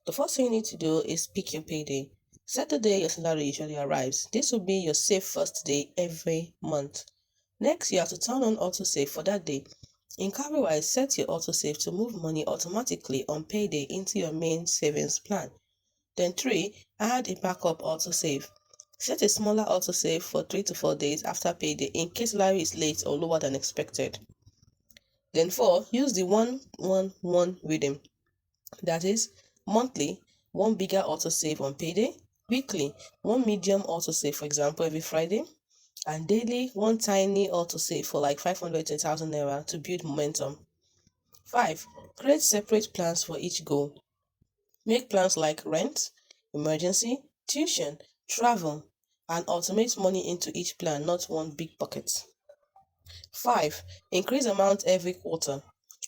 The first thing you need to do is pick your payday. Set the day your salary usually arrives. This will be your safe first day every month. Next, you have to turn on autosave for that day. In Cowrywise, set your autosave to move money automatically on payday into your main savings plan. Then 3, add a backup autosave. Set a smaller autosave for 3 to 4 days after payday in case salary is late or lower than expected. Then 4, use the 1-1-1 rhythm. That is, monthly, one bigger autosave on payday, weekly, one medium autosave, for example, every Friday, and daily, one tiny autosave for like 500 to 1,000 naira to build momentum. 5, create separate plans for each goal. Make plans like rent, emergency, tuition, travel, and automate money into each plan, not one big bucket. 5, increase amount every quarter.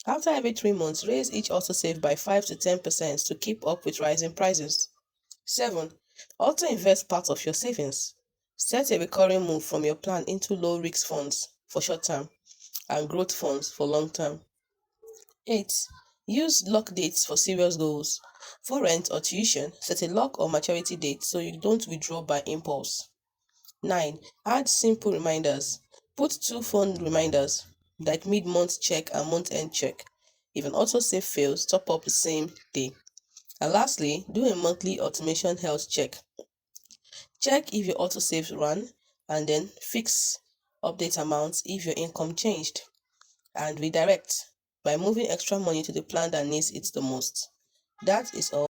After every 3 months, raise each autosave by 5 to 10% to keep up with rising prices. 7, auto invest part of your savings. Set a recurring move from your plan into low risk funds for short term and growth funds for long term. 8, use lock dates for serious goals. For rent or tuition, set a lock or maturity date so you don't withdraw by impulse. 9, add simple reminders. Put 2 phone reminders like mid-month check and month-end check. If an autosave fails, top up the same day. And lastly, do a monthly automation health check. Check if your autosaves run and then fix update amounts if your income changed. And redirect by moving extra money to the plan that needs it the most. That is all.